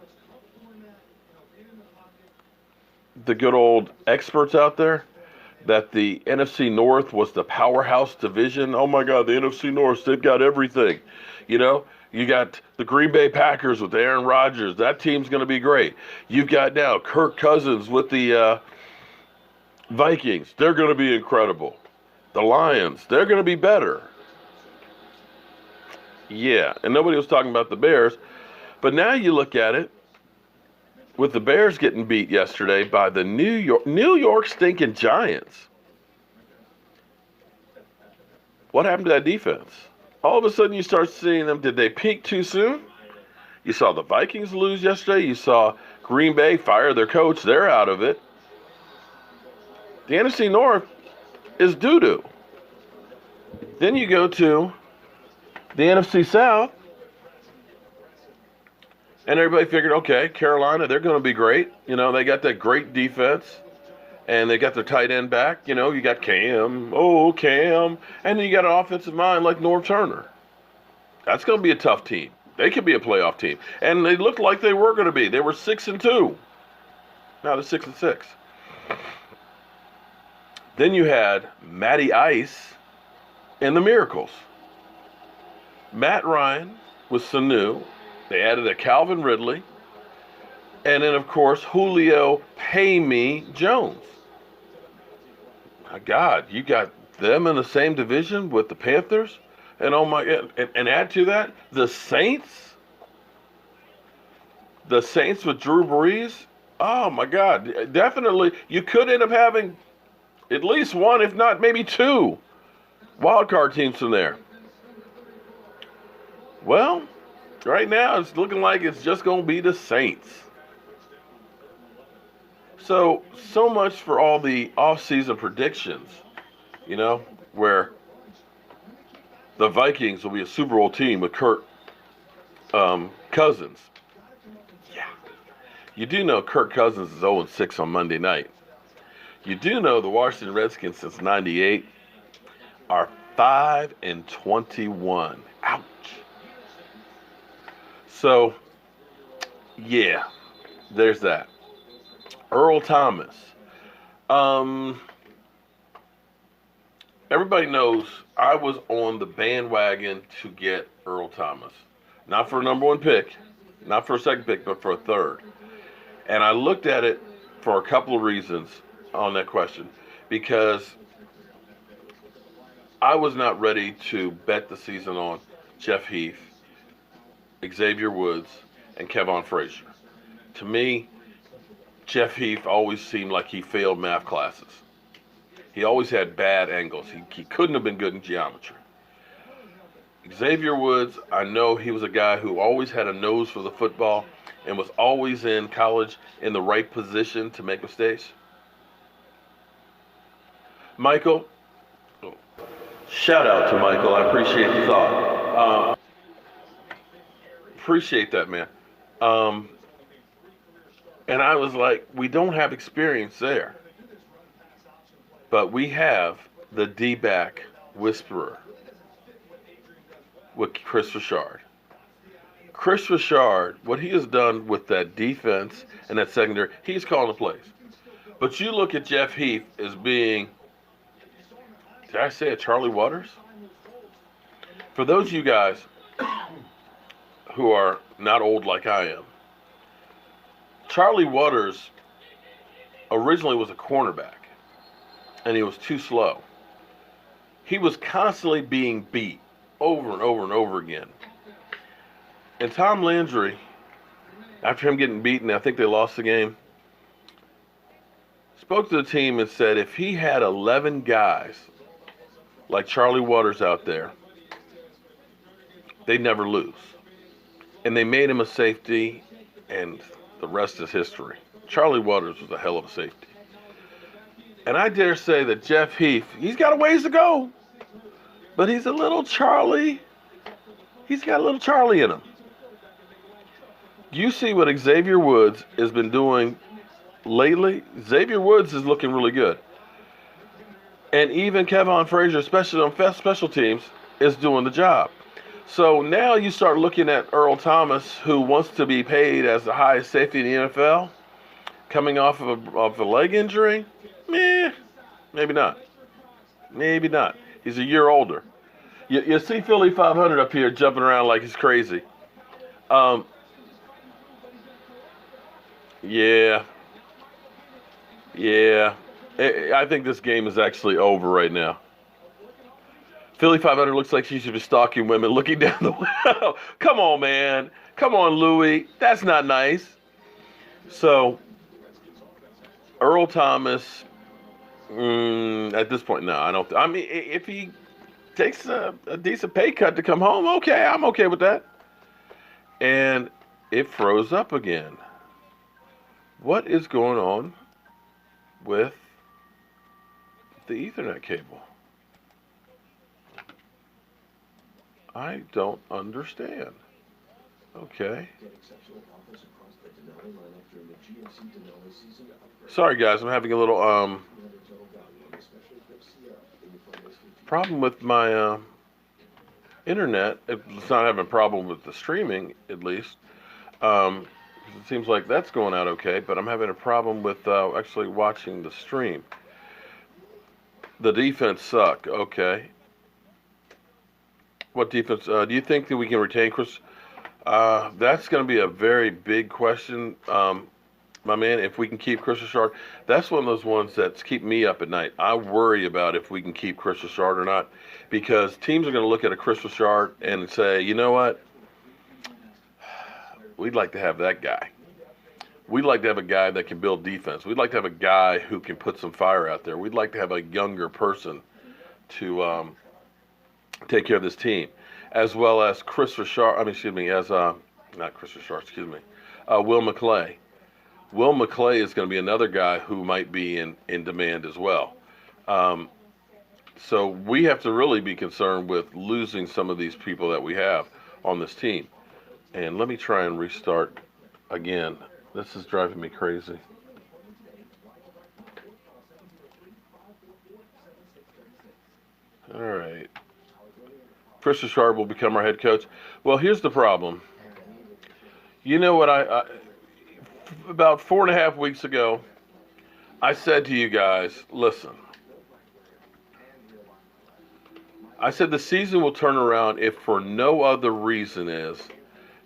good old experts out there. that the NFC North was the powerhouse division. Oh my God, the NFC North, they've got everything. You know, you got the Green Bay Packers with Aaron Rodgers. That team's going to be great. You've got now Kirk Cousins with the Vikings. They're going to be incredible. The Lions, they're going to be better. Yeah, and nobody was talking about the Bears. But now you look at it, with the Bears getting beat yesterday by the New York stinking Giants. What happened to that defense? All of a sudden you start seeing them. Did they peak too soon? You saw the Vikings lose yesterday. You saw Green Bay fire their coach. They're out of it. The NFC North is doo-doo. Then you go to the NFC South. And everybody figured, okay, Carolina, they're going to be great. You know, they got that great defense. And they got their tight end back. You know, you got Cam. Oh, Cam. And then you got an offensive mind like Norv Turner. That's going to be a tough team. They could be a playoff team. And they looked like they were going to be. They were 6-2. Now they're 6-6. Then you had Matty Ice and the Miracles. Matt Ryan with Sanu. They added a Calvin Ridley. And then, of course, Julio Pay Me Jones. My God, you got them in the same division with the Panthers? And oh my God, and add to that, the Saints? The Saints with Drew Brees? Oh my God, definitely. You could end up having at least one, if not maybe two, wild card teams from there. Well, right now, it's looking like it's just going to be the Saints. So much for all the off-season predictions, you know, where the Vikings will be a Super Bowl team with Kirk Cousins. Yeah. You do know Kirk Cousins is 0-6 on Monday night. You do know the Washington Redskins since '98 are 5-21. Ouch. So, yeah, there's that. Earl Thomas. Everybody knows I was on the bandwagon to get Earl Thomas. Not for a number one pick, not for a second pick, but for a third. And I looked at it for a couple of reasons on that question. Because I was not ready to bet the season on Jeff Heath, Xavier Woods, and Kevon Frazier. To me, Jeff Heath always seemed like he failed math classes. He always had bad angles. He couldn't have been good in geometry. Xavier Woods, I know he was a guy who always had a nose for the football and was always in college in the right position to make mistakes. Michael, shout out to Michael. I appreciate the thought. Appreciate that, man. And I was like, we don't have experience there. But we have the D-back whisperer with Chris Richard. Chris Richard, what he has done with that defense and that secondary, he's calling the plays. But you look at Jeff Heath as being, did I say a Charlie Waters? For those of you guys who are not old like I am, Charlie Waters originally was a cornerback, and he was too slow. He was constantly being beat over and over and over again. And Tom Landry, after him getting beaten, I think they lost the game, spoke to the team and said if he had 11 guys like Charlie Waters out there, they'd never lose. And they made him a safety, and the rest is history. Charlie Waters was a hell of a safety. And I dare say that Jeff Heath, he's got a ways to go, but he's a little Charlie. He's got a little Charlie in him. You see what Xavier Woods has been doing lately? Xavier Woods is looking really good. And even Kevon Frazier, especially on special teams, is doing the job. So now you start looking at Earl Thomas, who wants to be paid as the highest safety in the NFL, coming off of a leg injury. Meh. Maybe not. Maybe not. He's a year older. You see Philly 500 up here jumping around like he's crazy. Um, yeah, yeah. I think this game is actually over right now. Philly 500 looks like she should be stalking women looking down the window. Come on, man. Come on, Louie. That's not nice. So, Earl Thomas, at this point, no, I don't. I mean, if he takes a decent pay cut to come home, okay, I'm okay with that. And it froze up again. What is going on with the Ethernet cable? I don't understand. Okay. Sorry, guys, I'm having a little problem with my internet. It's not having a problem with the streaming, at least. It seems like that's going out okay, but I'm having a problem with actually watching the stream. The defense suck. Okay. What defense? Do you think that we can retain Chris? That's going to be a very big question, my man. If we can keep Chris Richard, that's one of those ones that's keep me up at night. I worry about if we can keep Chris Richard or not, because teams are going to look at a Chris Richard and say, you know what? We'd like to have that guy. We'd like to have a guy that can build defense. We'd like to have a guy who can put some fire out there. We'd like to have a younger person to take care of this team, as well as Chris Richard. I mean, excuse me, as not Chris Richard. Excuse me, Will McClay. Will McClay is going to be another guy who might be in demand as well. So we have to really be concerned with losing some of these people that we have on this team. And let me try and restart again. This is driving me crazy. All right. Chris Richard will become our head coach. Well, here's the problem. You know what about 4.5 weeks ago, I said to you guys, listen. I said the season will turn around if for no other reason is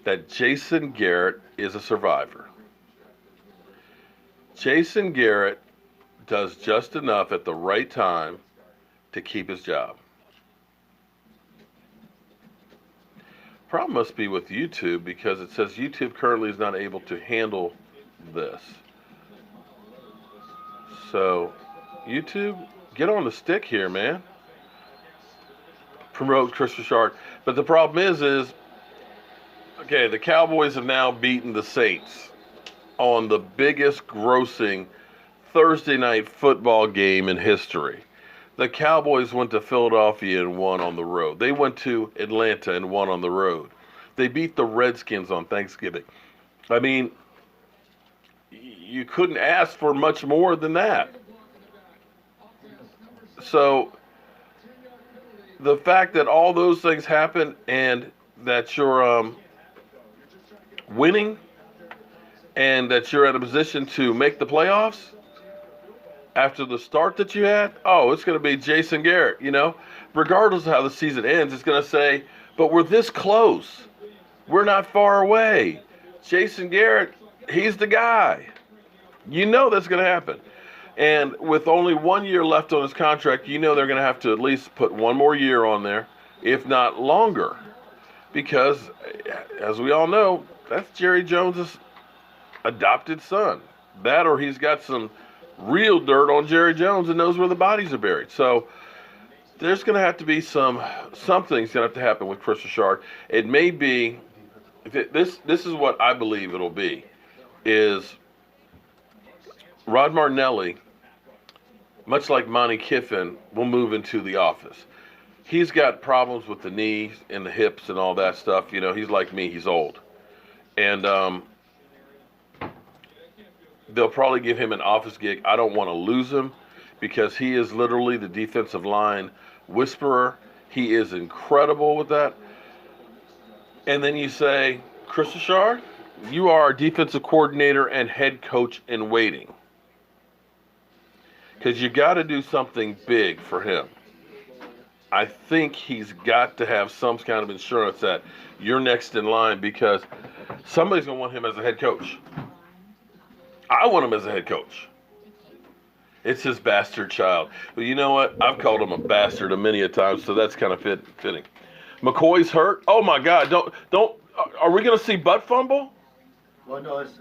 that Jason Garrett is a survivor. Jason Garrett does just enough at the right time to keep his job. Problem must be with YouTube, because it says YouTube currently is not able to handle this. So, YouTube, get on the stick here, man. Promote Chris Richard. But the problem is, okay, the Cowboys have now beaten the Saints on the biggest grossing Thursday night football game in history. The Cowboys went to Philadelphia and won on the road. They went to Atlanta and won on the road. They beat the Redskins on Thanksgiving. I mean, you couldn't ask for much more than that. So, the fact that all those things happen and that you're winning and that you're in a position to make the playoffs after the start that you had, it's going to be Jason Garrett, you know. Regardless of how the season ends, it's going to say, but we're this close. We're not far away. Jason Garrett, he's the guy. You know that's going to happen. And with only 1 year left on his contract, you know they're going to have to at least put one more year on there, if not longer. Because, as we all know, that's Jerry Jones' adopted son. That, or he's got some real dirt on Jerry Jones and knows where the bodies are buried. So there's going to have to be something's going to have to happen with Chris Richard. It may be, this is what I believe it'll be, is Rod Martinelli, much like Monty Kiffin, will move into the office. He's got problems with the knees and the hips and all that stuff. You know, he's like me, he's old. And they'll probably give him an office gig. I don't want to lose him, because he is literally the defensive line whisperer. He is incredible with that. And then you say, Chris Richard, you are our defensive coordinator and head coach in waiting. because you got to do something big for him. I think he's got to have some kind of insurance that you're next in line because somebody's going to want him as a head coach. I want him as a head coach. It's his bastard child. But you know what? I've called him a bastard many a time, so that's kind of fitting. McCoy's hurt. Oh my God! Don't. Are we going to see butt fumble? Well, no, it's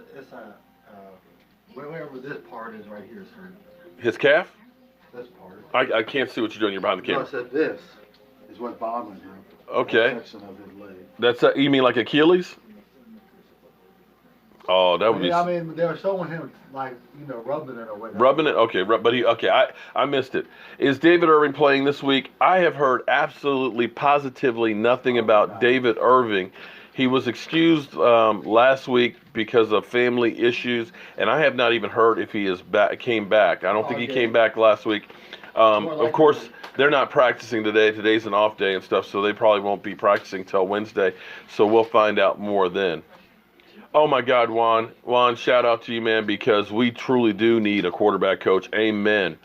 wherever this part is right here, sir. His calf? This part. I can't see what you're doing. You're behind the camera. No, I said this is what's bothering him. Okay. That section of his leg. That's you mean like Achilles? Oh, that would be. I mean, they were showing him like rubbing it or whatever. Rubbing it, okay, but I missed it. Is David Irving playing this week? I have heard absolutely, positively nothing about David Irving. He was excused last week because of family issues, and I have not even heard if he came back. I don't think he came back last week. Of course, they're not practicing today. Today's an off day and stuff, so they probably won't be practicing till Wednesday. So we'll find out more then. Oh my God, Juan! Juan, shout out to you, man, because we truly do need a quarterback coach. Amen.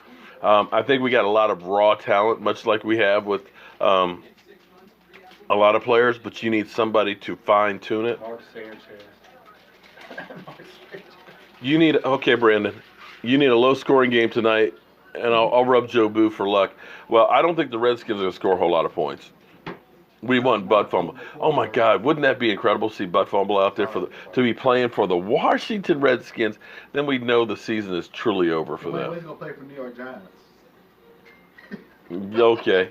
I think we got a lot of raw talent, much like we have with a lot of players, but you need somebody to fine tune it. Mark Sanchez. You need, okay, Brandon, you need a low scoring game tonight, and I'll rub Jobu for luck. Well, I don't think the Redskins are going to score a whole lot of points. We want butt fumble. Oh my God, wouldn't that be incredible to see butt fumble out there to be playing for the Washington Redskins? Then we'd know the season is truly over for them. He's going to play for New York Giants. Okay.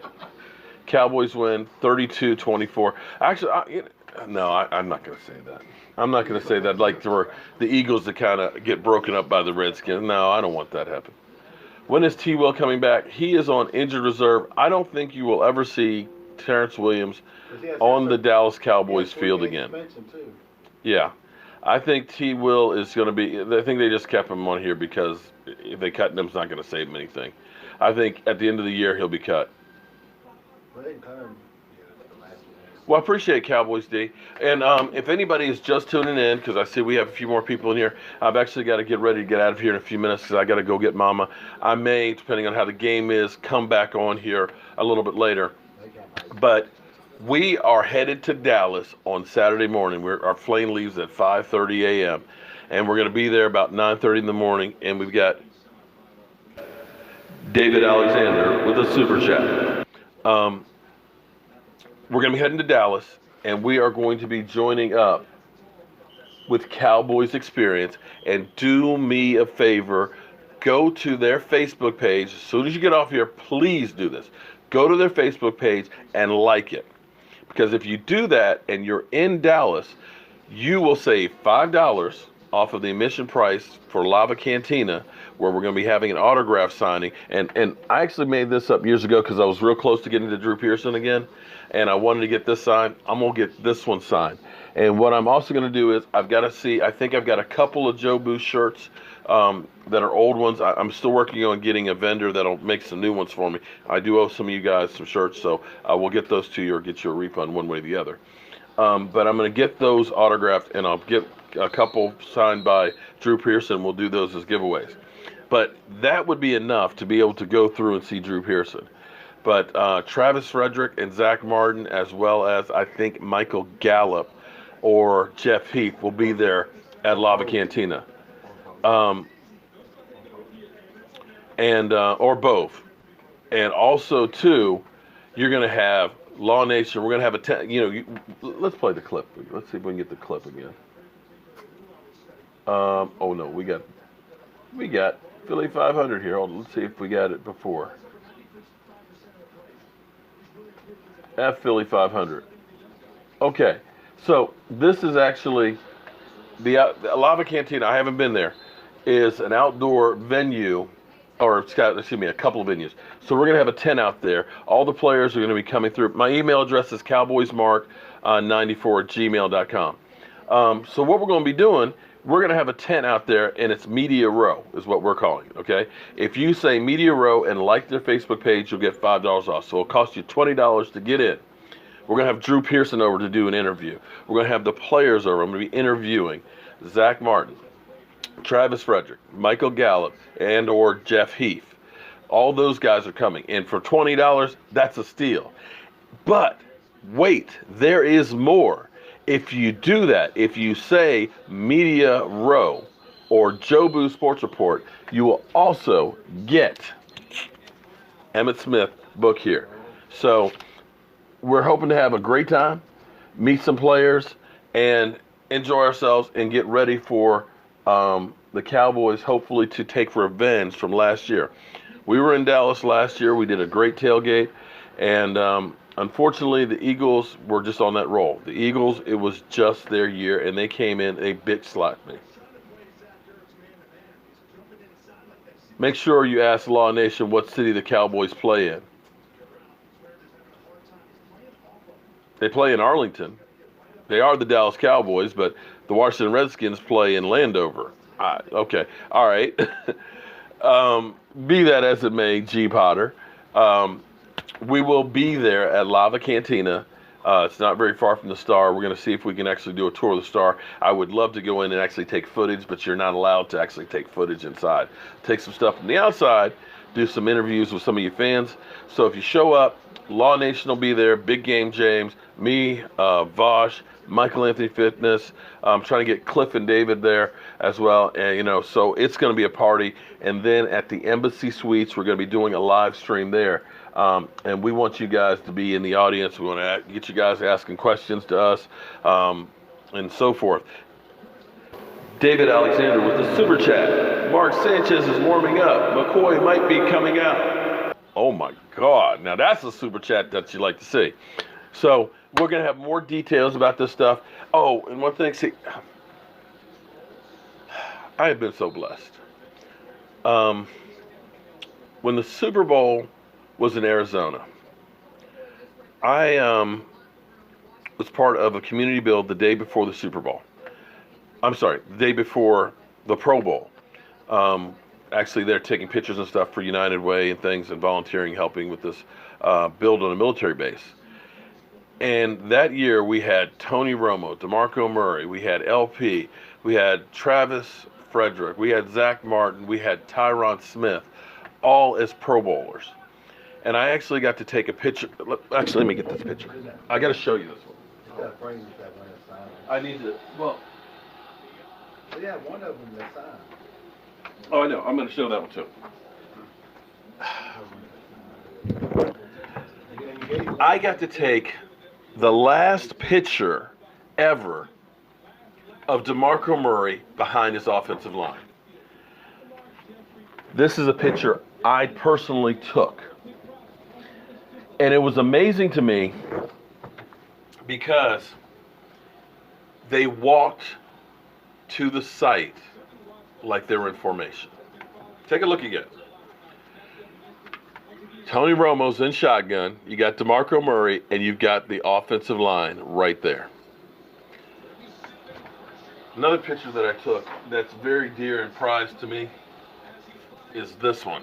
Cowboys win 32-24. Actually, I'm not going to say that. I'm not going to say that like for the Eagles to kind of get broken up by the Redskins. No, I don't want that to happen. When is T. Will coming back? He is on injured reserve. I don't think you will ever see Terrence Williams on the Dallas Cowboys field again. Yeah. I think T. Will is going to be, I think they just kept him on here because if they cut him, it's not going to save him anything. I think at the end of the year, he'll be cut. Well, I appreciate Cowboys D. And if anybody is just tuning in, because I see we have a few more people in here, I've actually got to get ready to get out of here in a few minutes because I got to go get Mama. I may, depending on how the game is, come back on here a little bit later. But we are headed to Dallas on Saturday morning. Our plane leaves at 5:30 a.m. And we're going to be there about 9:30 in the morning. And we've got David Alexander with a super chat. We're going to be heading to Dallas, and we are going to be joining up with Cowboys Experience. And do me a favor, go to their Facebook page. As soon as you get off here, please do this. Go to their Facebook page and like it. Because if you do that and you're in Dallas, you will save $5 off of the admission price for Lava Cantina, where we're going to be having an autograph signing. And I actually made this up years ago because I was real close to getting to Drew Pearson again. And I wanted to get this signed. I'm going to get this one signed. And what I'm also going to do is I've got to see, I think I've got a couple of Jobu shirts that are old ones. I'm still working on getting a vendor that'll make some new ones for me. I do owe some of you guys some shirts, so we'll get those to you or get you a refund one way or the other. But I'm going to get those autographed, and I'll get a couple signed by Drew Pearson. We'll do those as giveaways. But that would be enough to be able to go through and see Drew Pearson. But Travis Frederick and Zach Martin, as well as I think Michael Gallup or Jeff Heath, will be there at Lava Cantina. Or both. And also, too, you're going to have Law Nation. We're going to have let's play the clip. Let's see if we can get the clip again. Oh, no, we got Philly 500 here. Let's see if we got it before. F Philly 500. Okay, so this is actually the Lava Cantina. I haven't been there. Is an outdoor venue, or excuse me, a couple of venues. So we're gonna have a tent out there. All the players are gonna be coming through. My email address is cowboysmark94@gmail.com. So what we're gonna be doing, we're gonna have a tent out there, and it's Media Row is what we're calling it. Okay. If you say Media Row and like their Facebook page, you'll get $5 off. So it'll cost you $20 to get in. We're gonna have Drew Pearson over to do an interview. We're gonna have the players over. I'm gonna be interviewing Zach Martin, Travis Frederick, Michael Gallup, and or Jeff Heath. All those guys are coming. And for $20, that's a steal. But wait, there is more. If you do that, if you say Media Row or Jobu Sports Report, you will also get Emmitt Smith book here. So we're hoping to have a great time, meet some players, and enjoy ourselves and get ready for the Cowboys, hopefully to take revenge from last year. We were in Dallas last year. We did a great tailgate, and unfortunately, the Eagles were just on that roll. The Eagles, it was just their year, and they came in, they bitch slapped me. Make sure you ask Law Nation what city the Cowboys play in. They play in Arlington. They are the Dallas Cowboys, but the Washington Redskins play in Landover. Okay, all right. Be that as it may, G. Potter. We will be there at Lava Cantina. It's not very far from the Star. We're going to see if we can actually do a tour of the Star. I would love to go in and actually take footage, but you're not allowed to actually take footage inside. Take some stuff from the outside, do some interviews with some of your fans. So if you show up, Law Nation will be there, Big Game James, me, Vosh, Michael Anthony Fitness. I'm trying to get Cliff and David there as well. And, so it's going to be a party. And then at the Embassy Suites, we're going to be doing a live stream there. And we want you guys to be in the audience. We want to get you guys asking questions to us and so forth. David Alexander with the super chat. Mark Sanchez is warming up. McCoy might be coming out. Oh my God. Now that's a super chat that you like to see. So we're going to have more details about this stuff. Oh, and one thing, see, I have been so blessed. When the Super Bowl was in Arizona, I was part of a community build the day before the Super Bowl. I'm sorry, the day before the Pro Bowl. Actually, they're taking pictures and stuff for United Way and things and volunteering, helping with this build on a military base. And that year we had Tony Romo, DeMarco Murray, we had LP, we had Travis Frederick, we had Zach Martin, we had Tyron Smith, all as Pro Bowlers. And I actually got to take a picture. Actually, let me get this picture. I got to show you this one. I need to, well. Yeah, one of them they signed. Oh, I know. I'm going to show that one too. I got to take the last picture ever of DeMarco Murray behind his offensive line. This is a picture I personally took. And it was amazing to me because they walked to the site like they were in formation. Take a look again. Tony Romo's in shotgun. You got DeMarco Murray, and you've got the offensive line right there. Another picture that I took that's very dear and prized to me is this one.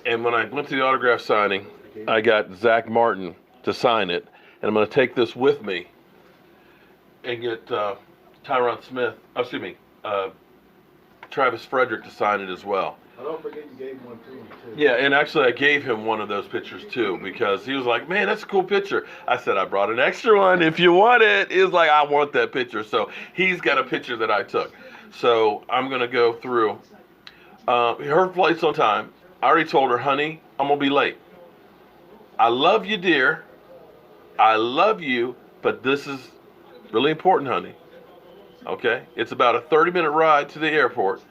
And when I went to the autograph signing, I got Zach Martin to sign it, and I'm going to take this with me and get Tyron Smith, Travis Frederick to sign it as well. I don't forget you gave one to him too. Yeah, and actually I gave him one of those pictures too because he was like, man, that's a cool picture. I said, I brought an extra one if you want it. He was like, I want that picture. So he's got a picture that I took. So I'm going to go through. Her flight's on time. I already told her, honey, I'm going to be late. I love you, dear. I love you, but this is really important, honey. Okay? It's about a 30-minute ride to the airport.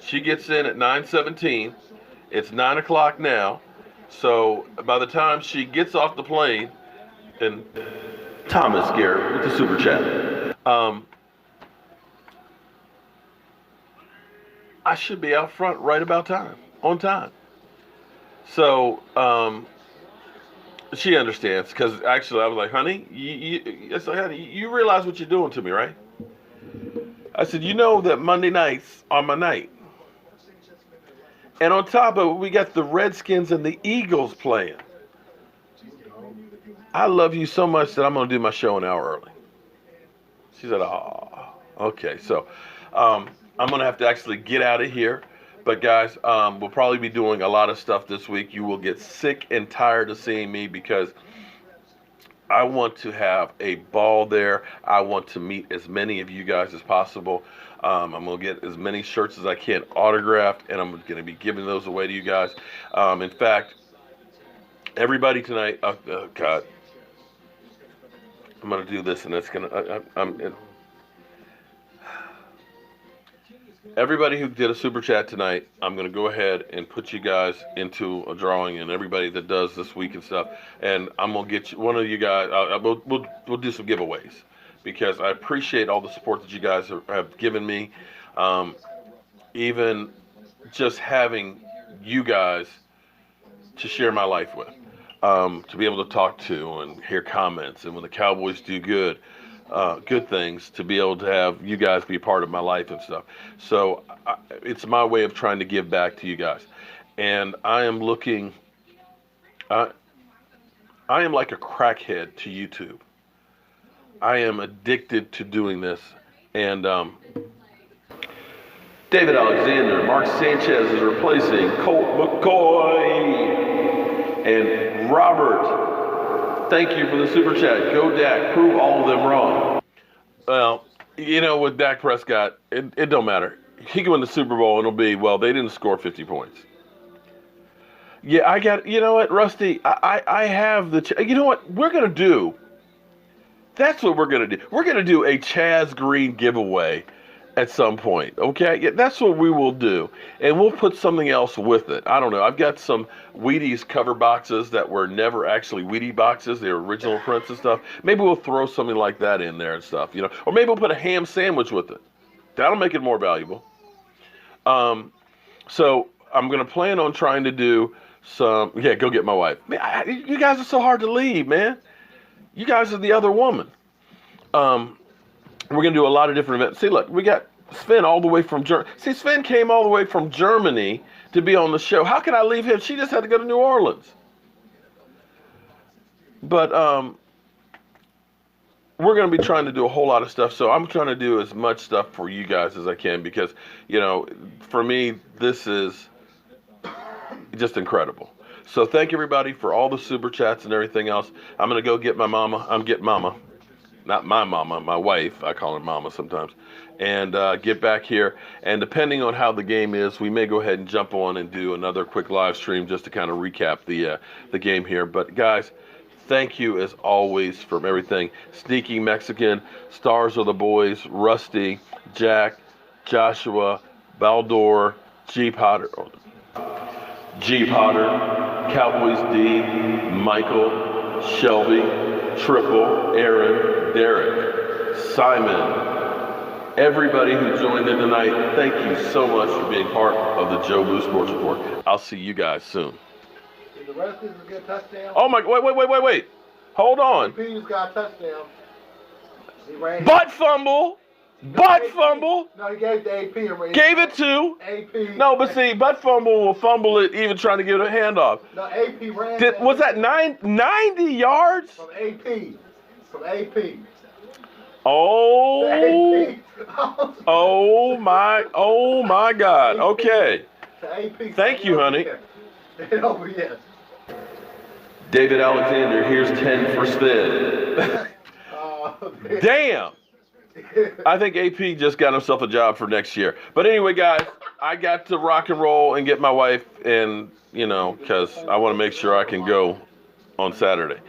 She gets in at 9:17. It's 9 o'clock now. So by the time she gets off the plane, and Thomas Garrett with the super chat. I should be out front right about time, on time. So she understands because actually I was like, honey, you realize what you're doing to me, right? I said, you know that Monday nights are my night. And on top of it, we got the Redskins and the Eagles playing. I love you so much that I'm going to do my show an hour early. She said, oh, okay. So I'm going to have to actually get out of here. But guys, we'll probably be doing a lot of stuff this week. You will get sick and tired of seeing me because I want to have a ball there. I want to meet as many of you guys as possible. I'm going to get as many shirts as I can autographed, and I'm going to be giving those away to you guys. In fact, everybody tonight, God, I'm going to do this, and it's going to, everybody who did a super chat tonight, I'm going to go ahead and put you guys into a drawing, and everybody that does this week and stuff. And I'm going to get you, one of you guys, we'll do some giveaways because I appreciate all the support that you guys have given me. Even just having you guys to share my life with, to be able to talk to and hear comments. And when the Cowboys do good things, to be able to have you guys be a part of my life and stuff. So it's my way of trying to give back to you guys. And I am looking, I am like a crackhead to YouTube. I am addicted to doing this. And David Alexander, Mark Sanchez is replacing Colt McCoy. And Robert, thank you for the super chat. Go Dak, prove all of them wrong. Well, you know, with Dak Prescott, it don't matter. He can win the Super Bowl and it'll be, well, they didn't score 50 points. Yeah, you know what, Rusty, I have you know what we're going to do? That's what we're going to do. We're going to do a Chaz Green giveaway at some point, okay? Yeah, that's what we will do. And we'll put something else with it. I don't know. I've got some Wheaties cover boxes that were never actually Wheatie boxes. They're original prints and stuff. Maybe we'll throw something like that in there and stuff, you know? Or maybe we'll put a ham sandwich with it. That'll make it more valuable. So I'm going to plan on trying to do some, yeah, go get my wife. Man, you guys are so hard to leave, man. You guys are the other woman. We're going to do a lot of different events. See, look, we got Sven all the way from Germany. See, Sven came all the way from Germany to be on the show. How can I leave him? She just had to go to New Orleans. But we're going to be trying to do a whole lot of stuff. So I'm trying to do as much stuff for you guys as I can because, you know, for me, this is just incredible. So thank everybody for all the super chats and everything else. I'm going to go get my mama. I'm getting mama. Not my mama, my wife. I call her mama sometimes. And get back here. And depending on how the game is, we may go ahead and jump on and do another quick live stream just to kind of recap the game here. But guys, thank you as always for everything. Sneaky Mexican, Stars of the Boys, Rusty, Jack, Joshua, Baldor, G Potter, Cowboys D, Michael, Shelby, Triple, Aaron, Derek, Simon, everybody who joined in tonight, thank you so much for being part of the Jobu Sports Report. I'll see you guys soon. Did the rest of them get a touchdown? Oh my, wait. Hold on. AP's got a touchdown. He ran. Butt fumble. No, he gave the AP a raise. Gave it to. AP. No, but see, butt fumble will fumble it even trying to get a handoff. No, AP ran. Was that 90 yards? From AP. Oh. AP. Oh my God. Okay. AP. Thank you, honey. Over here. David Alexander, here's 10 for Sven. Damn. I think AP just got himself a job for next year. But anyway, guys, I got to rock and roll and get my wife and, you know, because I want to make sure I can go on Saturday.